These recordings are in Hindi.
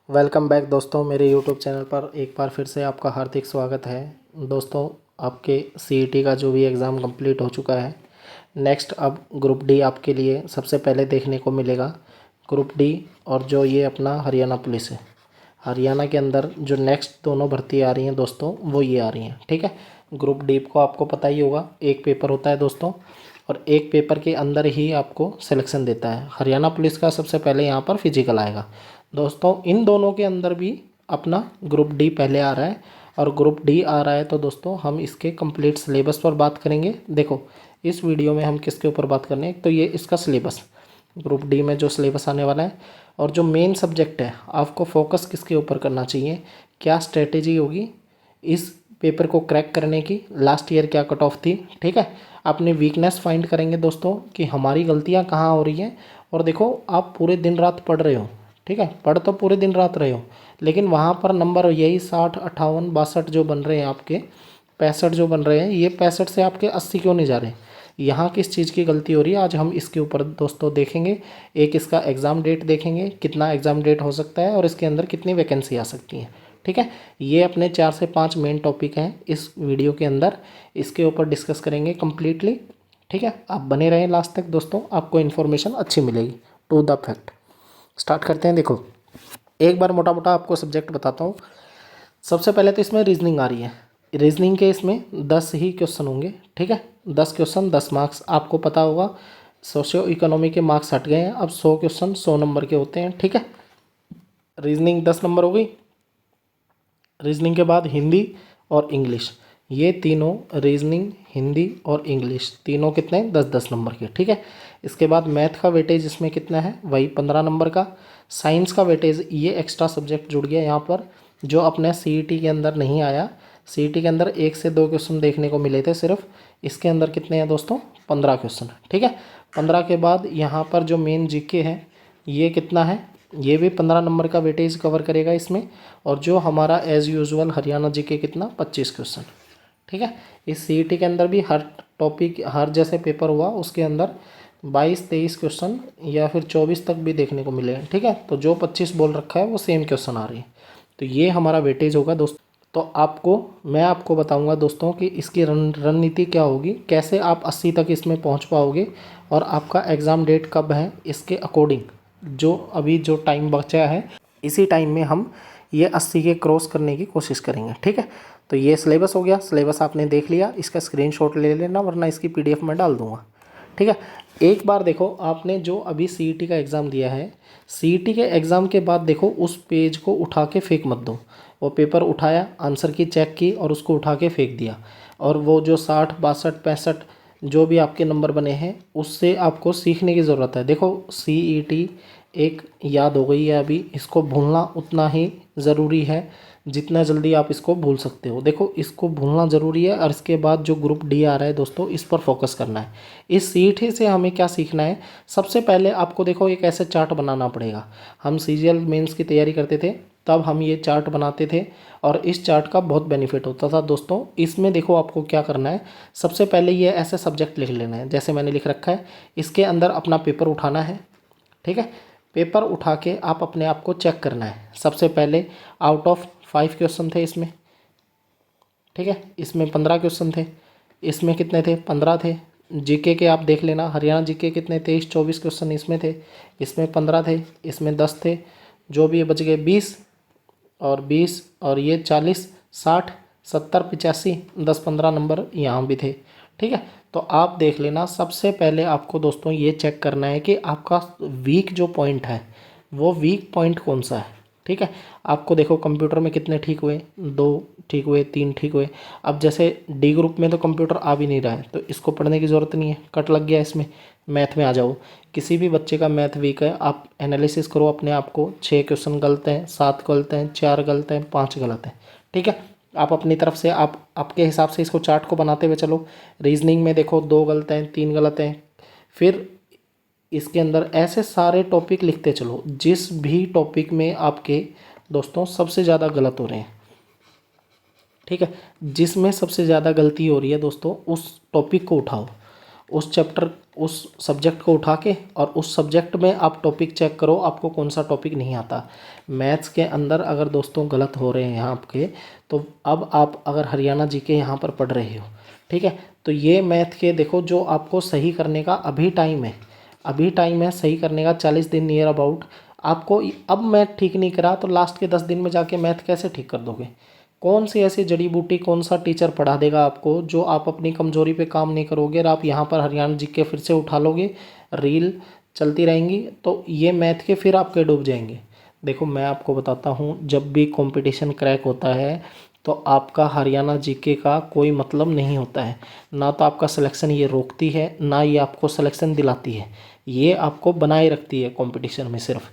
वेलकम बैक दोस्तों, मेरे यूट्यूब चैनल पर एक बार फिर से आपका हार्दिक स्वागत है। दोस्तों, आपके सीईटी का जो भी एग्ज़ाम कंप्लीट हो चुका है, नेक्स्ट अब ग्रुप डी आपके लिए सबसे पहले देखने को मिलेगा। ग्रुप डी और जो ये अपना हरियाणा पुलिस है, हरियाणा के अंदर जो नेक्स्ट दोनों भर्ती आ रही हैं दोस्तों, वो ये आ रही हैं। ठीक है, ग्रुप डी को आपको पता ही होगा, एक पेपर होता है दोस्तों, और एक पेपर के अंदर ही आपको सिलेक्शन देता है। हरियाणा पुलिस का सबसे पहले यहाँ पर फिजिकल आएगा दोस्तों। इन दोनों के अंदर भी अपना ग्रुप डी पहले आ रहा है, और ग्रुप डी आ रहा है तो दोस्तों हम इसके कंप्लीट सिलेबस पर बात करेंगे। देखो, इस वीडियो में हम किसके ऊपर बात करने हैं, तो ये इसका सिलेबस, ग्रुप डी में जो सिलेबस आने वाला है, और जो मेन सब्जेक्ट है आपको फोकस किसके ऊपर करना चाहिए, क्या स्ट्रेटेजी होगी इस पेपर को क्रैक करने की, लास्ट ईयर क्या कट ऑफ थी। ठीक है, अपनी वीकनेस फाइंड करेंगे दोस्तों कि हमारी गलतियां कहाँ हो रही हैं। और देखो, आप पूरे दिन रात पढ़ रहे हो, ठीक है, पढ़ तो पूरे दिन रात रहे हो, लेकिन वहाँ पर नंबर यही 60, 58, 62 जो बन रहे हैं आपके, 65 जो बन रहे हैं, ये 65 से आपके 80 क्यों नहीं जा रहे। यहाँ किस चीज़ की गलती हो रही है, आज हम इसके ऊपर दोस्तों देखेंगे। एक इसका एग्ज़ाम डेट देखेंगे, कितना एग्ज़ाम डेट हो सकता है और इसके अंदर कितनी वैकेंसी आ सकती हैं। ठीक है, ये अपने 4 से 5 मेन टॉपिक हैं इस वीडियो के अंदर, इसके ऊपर डिस्कस करेंगे कम्प्लीटली। ठीक है, आप बने रहें लास्ट तक दोस्तों, आपको इन्फॉर्मेशन अच्छी मिलेगी। टू द फैक्ट स्टार्ट करते हैं। देखो, एक बार मोटा मोटा आपको सब्जेक्ट बताता हूँ। सबसे पहले तो इसमें रीजनिंग आ रही है। रीजनिंग के इसमें 10 ही क्वेश्चन होंगे। ठीक है, 10 क्वेश्चन 10 मार्क्स, आपको पता होगा सोशियो इकोनॉमी के मार्क्स हट गए हैं, अब 100 क्वेश्चन 100 नंबर के होते हैं। ठीक है, रीजनिंग 10 नंबर हो गई। रीजनिंग के बाद हिंदी और इंग्लिश, ये तीनों, रीजनिंग, हिंदी और इंग्लिश, तीनों कितने, 10-10 नंबर के। ठीक है, इसके बाद मैथ का वेटेज इसमें कितना है, वही 15 नंबर का। साइंस का वेटेज, ये एक्स्ट्रा सब्जेक्ट जुड़ गया यहाँ पर, जो अपने सीईटी के अंदर नहीं आया। सीईटी के अंदर 1 से 2 क्वेश्चन देखने को मिले थे सिर्फ, इसके अंदर कितने हैं दोस्तों, 15 क्वेश्चन। ठीक है, 15 के बाद यहाँ पर जो मेन जीके है, ये कितना है, ये भी 15 नंबर का वेटेज कवर करेगा इसमें। और जो हमारा एज़ यूजुअल हरियाणा जीके कितना, 25 क्वेश्चन। ठीक है, इस सीईटी के अंदर भी हर टॉपिक, हर जैसे पेपर हुआ उसके अंदर 22-23 क्वेश्चन या फिर 24 तक भी देखने को मिले हैं। ठीक है, तो जो 25 बोल रखा है वो सेम क्वेश्चन आ रही है, तो ये हमारा वेटेज होगा दोस्तों। तो मैं आपको बताऊंगा दोस्तों कि इसकी रणनीति क्या होगी, कैसे आप 80 तक इसमें पहुंच पाओगे, और आपका एग्ज़ाम डेट कब है, इसके अकॉर्डिंग जो अभी जो टाइम बचा है, इसी टाइम में हम ये 80 के क्रॉस करने की कोशिश करेंगे। ठीक है, तो ये सिलेबस हो गया। सिलेबस आपने देख लिया, इसका स्क्रीनशॉट ले लेना, वरना इसकी पीडीएफ में डाल दूंगा। ठीक है, एक बार देखो, आपने जो अभी सीईटी का एग्ज़ाम दिया है, सीईटी के एग्ज़ाम के बाद देखो, उस पेज को उठा के फेंक मत दो। वो पेपर उठाया, आंसर की चेक की और उसको उठा के फेंक दिया, और वो जो 60, 62, 65 जो भी आपके नंबर बने हैं, उससे आपको सीखने की ज़रूरत है। देखो, सीईटी एक याद हो गई है अभी, इसको भूलना उतना ही ज़रूरी है जितना जल्दी आप इसको भूल सकते हो। देखो, इसको भूलना ज़रूरी है, और इसके बाद जो ग्रुप डी आ रहा है दोस्तों, इस पर फोकस करना है। इस सीईटी से हमें क्या सीखना है, सबसे पहले आपको देखो एक ऐसे चार्ट बनाना पड़ेगा। हम सीजीएल मेंस की तैयारी करते थे, तब हम ये चार्ट बनाते थे, और इस चार्ट का बहुत बेनिफिट होता था दोस्तों। इसमें देखो, आपको क्या करना है, सबसे पहले ये ऐसे सब्जेक्ट लिख लेना है जैसे मैंने लिख रखा है, इसके अंदर अपना पेपर उठाना है। ठीक है, पेपर उठा के आप अपने आप को चेक करना है। सबसे पहले आउट ऑफ 5 क्वेश्चन थे इसमें। ठीक है, इसमें 15 क्वेश्चन थे, इसमें कितने थे, 15 थे। जीके के आप देख लेना, हरियाणा जीके कितने, 23-24 क्वेश्चन इसमें थे, इसमें 15 थे, इसमें 10 थे, जो भी बच गए 20, और 20 और ये 40, 60, 70, 85, 10-15 नंबर यहाँ भी थे। ठीक है, तो आप देख लेना। सबसे पहले आपको दोस्तों ये चेक करना है कि आपका वीक जो पॉइंट है, वो वीक पॉइंट कौन सा है। ठीक है, आपको देखो कंप्यूटर में कितने ठीक हुए, 2 ठीक हुए, 3 ठीक हुए। अब जैसे डी ग्रुप में तो कंप्यूटर आ भी नहीं रहा है, तो इसको पढ़ने की ज़रूरत नहीं है, कट लग गया इसमें। मैथ में आ जाओ, किसी भी बच्चे का मैथ वीक है, आप एनालिसिस करो अपने आप को, 6 क्वेश्चन गलत हैं, 7 गलत हैं, 4 गलत हैं, 5 गलत हैं। ठीक है, आप अपनी तरफ से आप आपके हिसाब से इसको चार्ट को बनाते हुए चलो। रीजनिंग में देखो 2 गलत हैं, 3 गलत हैं, फिर इसके अंदर ऐसे सारे टॉपिक लिखते चलो, जिस भी टॉपिक में आपके दोस्तों सबसे ज़्यादा गलत हो रहे हैं। ठीक है, जिसमें सबसे ज़्यादा गलती हो रही है दोस्तों, उस टॉपिक को उठाओ, उस चैप्टर उस सब्जेक्ट को उठा के और उस सब्जेक्ट में आप टॉपिक चेक करो आपको कौन सा टॉपिक नहीं आता। मैथ्स के अंदर अगर दोस्तों गलत हो रहे हैं यहाँ आपके, तो अब आप अगर हरियाणा जीके यहाँ पर पढ़ रहे हो, ठीक है, तो ये मैथ के देखो जो आपको सही करने का अभी टाइम है, अभी टाइम है सही करने का 40 दिन नियर अबाउट। आपको अब मैथ ठीक नहीं करा तो लास्ट के 10 दिन में जाके मैथ कैसे ठीक कर दोगे? कौन सी ऐसी जड़ी बूटी, कौन सा टीचर पढ़ा देगा आपको जो आप अपनी कमज़ोरी पे काम नहीं करोगे और आप यहाँ पर हरियाणा जीके फिर से उठा लोगे, रील चलती रहेंगी तो ये मैथ के फिर आपके डूब जाएंगे। देखो मैं आपको बताता हूँ, जब भी कंपटीशन क्रैक होता है तो आपका हरियाणा जीके का कोई मतलब नहीं होता है। ना तो आपका सिलेक्शन ये रोकती है, ना ये आपको सिलेक्शन दिलाती है, ये आपको बनाए रखती है कंपटीशन में। सिर्फ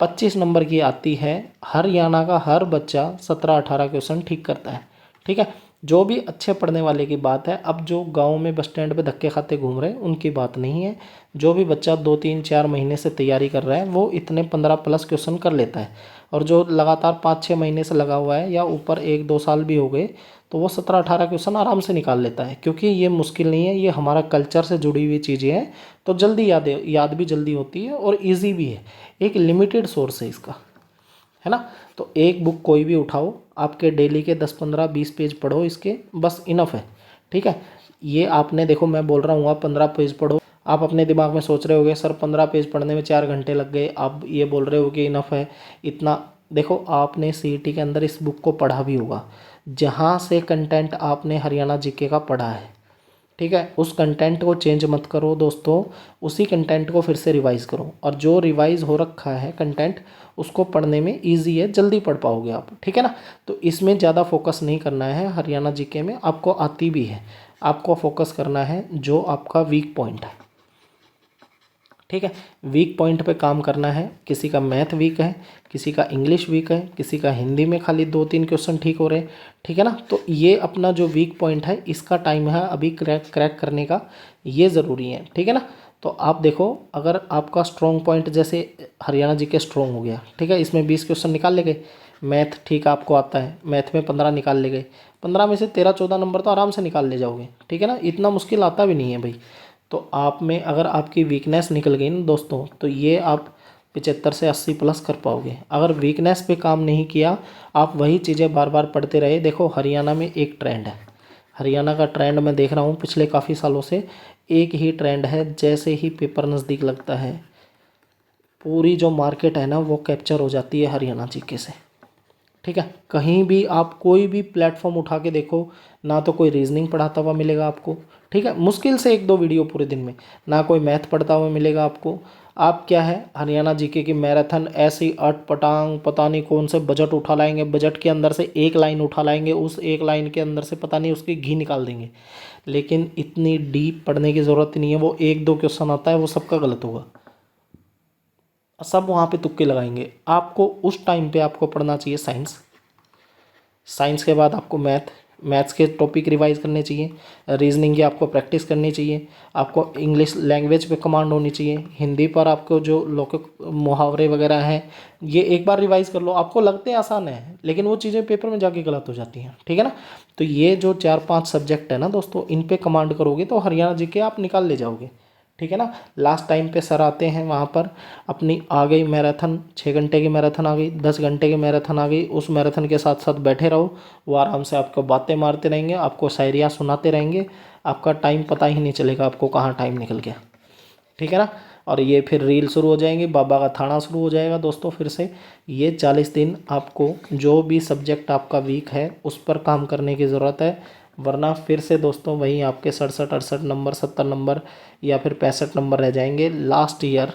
25 नंबर की आती है, हरियाणा का हर बच्चा 17-18 क्वेश्चन ठीक करता है, ठीक है। जो भी अच्छे पढ़ने वाले की बात है। अब जो गांव में बस स्टैंड पे धक्के खाते घूम रहे हैं उनकी बात नहीं है। जो भी बच्चा 2-3-4 महीने से तैयारी कर रहा है वो इतने 15+ क्वेश्चन कर लेता है, और जो लगातार 5-6 महीने से लगा हुआ है या ऊपर 1-2 साल भी हो गए तो वो 17-18 क्वेश्चन आराम से निकाल लेता है, क्योंकि ये मुश्किल नहीं है, ये हमारा कल्चर से जुड़ी हुई चीज़ें हैं। तो जल्दी याद भी जल्दी होती है और ईजी भी है, एक लिमिटेड सोर्स है इसका, है ना। तो एक बुक कोई भी उठाओ, आपके डेली के 10-15-20 पेज पढ़ो इसके, बस इनफ है, ठीक है। ये आपने देखो मैं बोल रहा हूँ आप 15 पेज पढ़ो, आप अपने दिमाग में सोच रहे होगे सर 15 पेज पढ़ने में 4 घंटे लग गए, आप ये बोल रहे हो कि इनफ है इतना। देखो आपने सीईटी के अंदर इस बुक को पढ़ा भी होगा, जहाँ से कंटेंट आपने हरियाणा जीके का पढ़ा है, ठीक है, उस कंटेंट को चेंज मत करो दोस्तों, उसी कंटेंट को फिर से रिवाइज़ करो, और जो रिवाइज़ हो रखा है कंटेंट उसको पढ़ने में इजी है, जल्दी पढ़ पाओगे आप, ठीक है ना। तो इसमें ज़्यादा फोकस नहीं करना है, हरियाणा जीके में आपको आती भी है, आपको फोकस करना है जो आपका वीक पॉइंट है, ठीक है। वीक पॉइंट पे काम करना है। किसी का मैथ वीक है, किसी का इंग्लिश वीक है, किसी का हिंदी में खाली 2-3 क्वेश्चन ठीक हो रहे हैं, ठीक है ना। तो ये अपना जो वीक पॉइंट है इसका टाइम है अभी क्रैक करने का, ये ज़रूरी है, ठीक है ना। तो आप देखो अगर आपका स्ट्रॉन्ग पॉइंट जैसे हरियाणा जीके स्ट्रॉन्ग हो गया, ठीक है, इसमें 20 क्वेश्चन निकाल ले गए, मैथ ठीक आपको आता है, मैथ में 15 निकाल ले गए, 15 में से 13-14 नंबर तो आराम से निकाल ले जाओगे, ठीक है ना, इतना मुश्किल आता भी नहीं है भाई। तो आप में अगर आपकी वीकनेस निकल गई ना दोस्तों, तो ये आप 75 से 80+ कर पाओगे। अगर वीकनेस पे काम नहीं किया, आप वही चीज़ें बार बार पढ़ते रहे। देखो हरियाणा में एक ट्रेंड है, हरियाणा का ट्रेंड मैं देख रहा हूँ पिछले काफ़ी सालों से, एक ही ट्रेंड है, जैसे ही पेपर नज़दीक लगता है पूरी जो मार्केट है ना वो कैप्चर हो जाती है हरियाणा जीके से, ठीक है। कहीं भी आप कोई भी प्लेटफॉर्म उठा के देखो, ना तो कोई रीजनिंग पढ़ाता हुआ मिलेगा आपको, ठीक है, मुश्किल से 1-2 वीडियो पूरे दिन में, ना कोई मैथ पढ़ता हुआ मिलेगा आपको। आप क्या है हरियाणा जीके की मैराथन ऐसी अट पटांग पता नहीं कौन से बजट उठा लाएंगे, बजट के अंदर से एक लाइन उठा लाएंगे, उस एक लाइन के अंदर से पता नहीं उसकी घी निकाल देंगे। लेकिन इतनी डीप पढ़ने की ज़रूरत नहीं है, वो 1-2 क्वेश्चन आता है वो सबका गलत होगा, सब वहाँ पे तुक्के लगाएंगे। आपको उस टाइम पे आपको पढ़ना चाहिए साइंस, साइंस के बाद आपको मैथ्स के टॉपिक रिवाइज करने चाहिए, रीजनिंग की आपको प्रैक्टिस करनी चाहिए, आपको इंग्लिश लैंग्वेज पे कमांड होनी चाहिए, हिंदी पर आपको जो लौकिक मुहावरे वगैरह हैं ये एक बार रिवाइज कर लो। आपको लगते हैं आसान है लेकिन वो चीज़ें पेपर में जाके गलत हो जाती हैं, ठीक है ना। तो ये जो 4-5 सब्जेक्ट है ना दोस्तों, इन पे कमांड करोगे तो हरियाणा जीके आप निकाल ले जाओगे, ठीक है ना। लास्ट टाइम पे सर आते हैं वहाँ पर, अपनी आ गई मैराथन, 6 घंटे की मैराथन आ गई, 10 घंटे की मैराथन आ गई, उस मैराथन के साथ साथ बैठे रहो, वो आराम से आपको बातें मारते रहेंगे, आपको शायरियाँ सुनाते रहेंगे, आपका टाइम पता ही नहीं चलेगा आपको कहाँ टाइम निकल गया, ठीक है ना। और ये फिर रील शुरू हो जाएंगी, बाबा का थाना शुरू हो जाएगा दोस्तों फिर से। ये 40 दिन आपको जो भी सब्जेक्ट आपका वीक है उस पर काम करने की ज़रूरत है, वरना फिर से दोस्तों वहीं आपके 67-68 नंबर, 70 नंबर या फिर 65 नंबर रह जाएंगे। लास्ट ईयर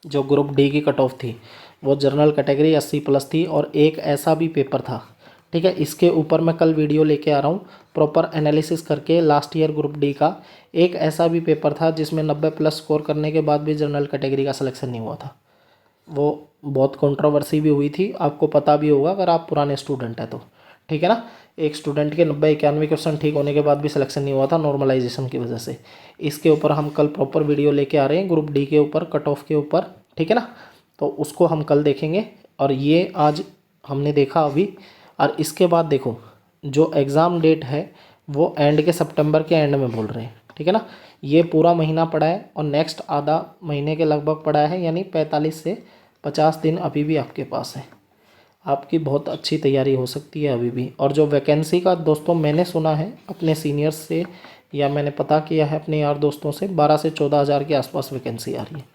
जो ग्रुप डी की कट ऑफ थी वो जनरल कैटेगरी 80+ थी, और एक ऐसा भी पेपर था, ठीक है, इसके ऊपर मैं कल वीडियो लेके आ रहा हूँ प्रॉपर एनालिसिस करके। लास्ट ईयर ग्रुप डी का एक ऐसा भी पेपर था जिसमें 90+ स्कोर करने के बाद भी जनरल कैटेगरी का सिलेक्शन नहीं हुआ था। वो बहुत कंट्रोवर्सी भी हुई थी, आपको पता भी होगा अगर आप पुराने स्टूडेंट हैं तो, ठीक है ना। एक स्टूडेंट के 90-91 क्वेश्चन ठीक होने के बाद भी सिलेक्शन नहीं हुआ था नॉर्मलाइजेशन की वजह से। इसके ऊपर हम कल प्रॉपर वीडियो लेके आ रहे हैं ग्रुप डी के ऊपर, कट ऑफ के ऊपर, ठीक है ना। तो उसको हम कल देखेंगे, और ये आज हमने देखा अभी। और इसके बाद देखो जो एग्ज़ाम डेट है वो एंड के सितंबर के एंड में बोल रहे हैं, ठीक है ना। ये पूरा महीना पड़ा है और नेक्स्ट आधा महीने के लगभग पड़ा है, यानी 45 से 50 दिन अभी भी आपके पास है। आपकी बहुत अच्छी तैयारी हो सकती है अभी भी। और जो वैकेंसी का दोस्तों मैंने सुना है अपने सीनियर्स से या मैंने पता किया है अपने यार दोस्तों से, 12 से 14 हज़ार के आसपास वैकेंसी आ रही है।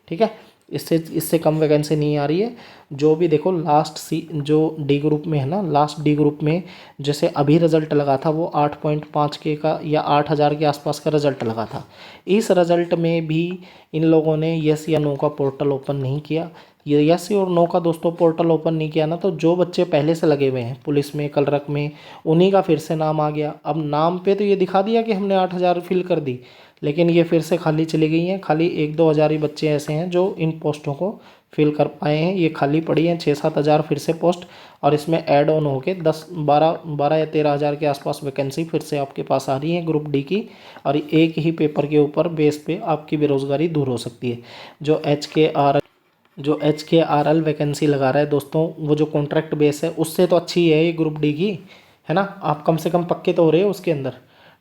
ठीक है, इससे कम वैकेंसी नहीं आ रही है। जो भी देखो लास्ट जो डी ग्रुप में है ना, लास्ट डी ग्रुप में जैसे अभी रिज़ल्ट लगा था वो 8.5 के का या 8 हज़ार के आसपास का रिज़ल्ट लगा था। इस रिज़ल्ट में भी इन लोगों ने यस या नो का पोर्टल ओपन नहीं किया। ये यस और नो का दोस्तों पोर्टल ओपन नहीं किया ना, तो जो बच्चे पहले से लगे हुए हैं पुलिस में, क्लर्क में, उन्हीं का फिर से नाम आ गया। अब नाम पे तो ये दिखा दिया कि हमने 8 हज़ार फिल कर दी, लेकिन ये फिर से खाली चली गई हैं। खाली 1-2 हज़ार ही बच्चे ऐसे हैं जो इन पोस्टों को फिल कर पाए हैं। ये खाली पड़ी हैं 6-7 हज़ार फिर से पोस्ट, और इसमें ऐड ऑन होके 10-12 या 13 हज़ार के आसपास वैकेंसी फिर से आपके पास आ रही है ग्रुप डी की। और एक ही पेपर के ऊपर बेस पे आपकी बेरोज़गारी दूर हो सकती है। जो HKRL वैकेंसी लगा रहा है दोस्तों, वो जो कॉन्ट्रैक्ट बेस है उससे तो अच्छी है ये ग्रुप डी की, है ना। आप कम से कम पक्के तो हो रहे हो उसके अंदर,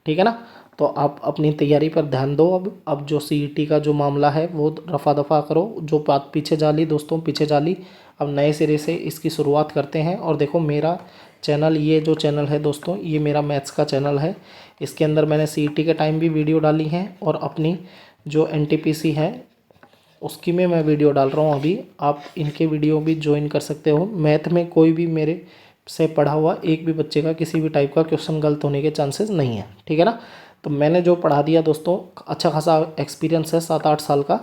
ठीक है ना। तो आप अपनी तैयारी पर ध्यान दो। अब जो CET का जो मामला है वो रफ़ा दफ़ा करो। जो बात पीछे जाली दोस्तों, पीछे जाली, अब नए सिरे से इसकी शुरुआत करते हैं। और देखो मेरा चैनल, ये जो चैनल है दोस्तों, ये मेरा मैथ्स का चैनल है। इसके अंदर मैंने CET के टाइम भी वीडियो डाली हैं और अपनी जो NTPC है उसकी में मैं वीडियो डाल रहा हूँ अभी। आप इनके वीडियो भी ज्वाइन कर सकते हो। मैथ में कोई भी मेरे से पढ़ा हुआ एक भी बच्चे का किसी भी टाइप का क्वेश्चन गलत होने के चांसेस नहीं है, ठीक है ना। तो मैंने जो पढ़ा दिया दोस्तों, अच्छा खासा एक्सपीरियंस है 7-8 साल का।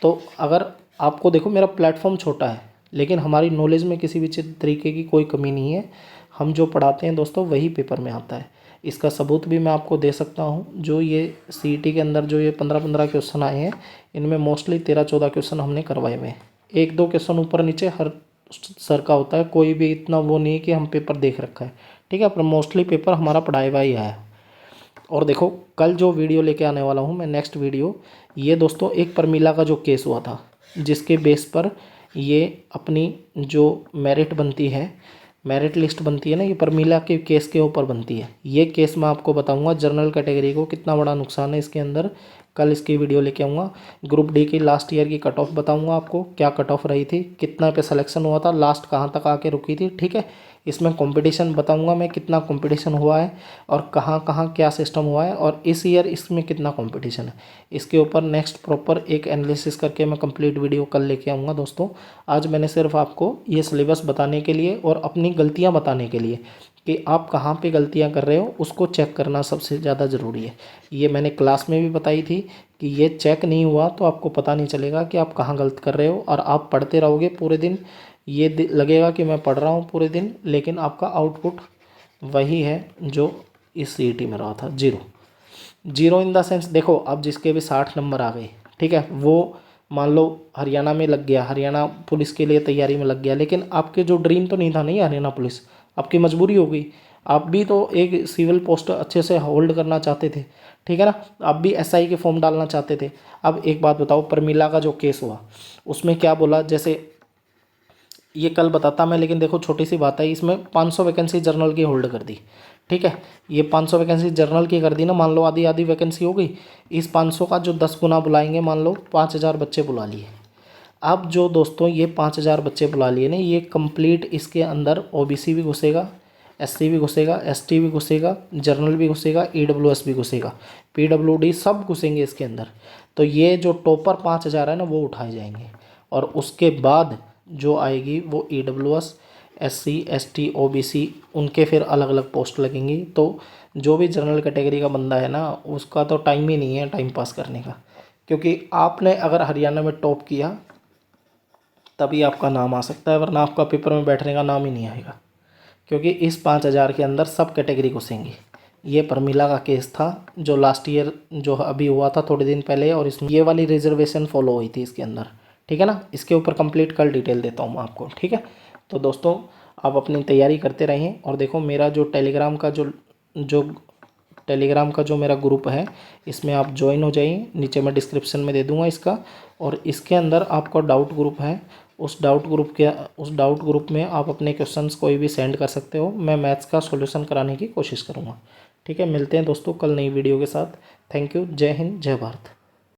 तो अगर आपको देखो मेरा प्लेटफॉर्म छोटा है, लेकिन हमारी नॉलेज में किसी भी तरीके की कोई कमी नहीं है। हम जो पढ़ाते हैं दोस्तों वही पेपर में आता है। इसका सबूत भी मैं आपको दे सकता हूँ। जो ये CET के अंदर जो ये 15-15 क्वेश्चन आए हैं, इनमें मोस्टली 13-14 क्वेश्चन हमने करवाए हुए हैं। 1-2 क्वेश्चन ऊपर नीचे हर सर का होता है, कोई भी इतना वो नहीं है कि हम पेपर देख रखा है, ठीक है। पर मोस्टली पेपर हमारा पढ़ाया हुआ ही आया है। और देखो कल जो वीडियो लेके आने वाला हूँ मैं, नेक्स्ट वीडियो, ये दोस्तों एक परमिला का जो केस हुआ था, जिसके बेस पर ये अपनी जो मेरिट बनती है, मेरिट लिस्ट बनती है ना, ये परमिला के केस के ऊपर बनती है। ये केस मैं आपको बताऊंगा जनरल कैटेगरी को कितना बड़ा नुकसान है इसके अंदर। कल इसकी वीडियो लेके आऊँगा। ग्रुप डी की लास्ट ईयर की कट ऑफ बताऊँगा आपको, क्या कट ऑफ रही थी, कितना पे सिलेक्शन हुआ था, लास्ट कहाँ तक आके रुकी थी, ठीक है। इसमें कंपटीशन बताऊंगा मैं, कितना कंपटीशन हुआ है और कहाँ कहाँ क्या सिस्टम हुआ है, और इस ईयर इसमें कितना कंपटीशन है। इसके ऊपर नेक्स्ट प्रॉपर एक एनालिसिस करके मैं कंप्लीट वीडियो कल लेके आऊँगा दोस्तों। आज मैंने सिर्फ आपको ये सिलेबस बताने के लिए और अपनी गलतियाँ बताने के लिए कि आप कहाँ पे गलतियाँ कर रहे हो उसको चेक करना सबसे ज़्यादा ज़रूरी है। ये मैंने क्लास में भी बताई थी कि ये चेक नहीं हुआ तो आपको पता नहीं चलेगा कि आप कहाँ गलत कर रहे हो। और आप पढ़ते रहोगे पूरे दिन, ये लगेगा कि मैं पढ़ रहा हूँ पूरे दिन, लेकिन आपका आउटपुट वही है जो इस CET में रहा था, जीरो इन द सेंस। देखो अब जिसके भी 60 नंबर आ गए, ठीक है, वो मान लो हरियाणा में लग गया, हरियाणा पुलिस के लिए तैयारी में लग गया, लेकिन आपके जो ड्रीम तो नहीं था नहीं हरियाणा पुलिस, आपकी मजबूरी हो गई। आप भी तो एक सिविल पोस्ट अच्छे से होल्ड करना चाहते थे, ठीक है ना। आप भी SI के फॉर्म डालना चाहते थे। अब एक बात बताओ, परमिला का जो केस हुआ उसमें क्या बोला, जैसे ये कल बताता मैं, लेकिन देखो छोटी सी बात है, इसमें 500 वैकेंसी जर्नल की होल्ड कर दी, ठीक है। ये 500 वैकेंसी जर्नल की कर दी ना, मान लो आधी आधी वैकेंसी हो गई। इस 500 का जो 10 गुना बुलाएंगे, मान लो 5000 बच्चे बुला लिए। अब जो दोस्तों ये 5000 बच्चे बुला लिए ना, ये कंप्लीट इसके अंदर OBC भी घुसेगा, SC भी घुसेगा, ST भी घुसेगा, जर्नल भी घुसेगा, EWS भी घुसेगा, PWD सब घुसेंगे इसके अंदर। तो ये जो टॉपर 5000 है ना वो उठाए जाएंगे, और उसके बाद जो आएगी वो EWS, SC, ST, OBC, उनके फिर अलग अलग पोस्ट लगेंगी। तो जो भी जनरल कैटेगरी का बंदा है ना, उसका तो टाइम ही नहीं है टाइम पास करने का, क्योंकि आपने अगर हरियाणा में टॉप किया तभी आपका नाम आ सकता है, वरना आपका पेपर में बैठने का नाम ही नहीं आएगा, क्योंकि इस 5000 के अंदर सब कैटेगरी घुसेंगी। ये परमिला का केस था जो लास्ट ईयर जो अभी हुआ था थोड़े दिन पहले, और इसमें ये वाली रिजर्वेशन फॉलो हुई थी इसके अंदर, ठीक है ना। इसके ऊपर कंप्लीट कल डिटेल देता हूँ मैं आपको, ठीक है। तो दोस्तों आप अपनी तैयारी करते रहें। और देखो मेरा जो टेलीग्राम का जो मेरा ग्रुप है, इसमें आप ज्वाइन हो जाइए, नीचे मैं डिस्क्रिप्शन में दे दूँगा इसका। और इसके अंदर आपका डाउट ग्रुप है, उस डाउट ग्रुप में आप अपने क्वेश्चंस कोई भी सेंड कर सकते हो। मैं मैथ्स का सॉल्यूशन कराने की कोशिश करूँगा, ठीक है, मिलते हैं दोस्तों कल नई वीडियो के साथ। Thank you. जय हिंद, जय भारत।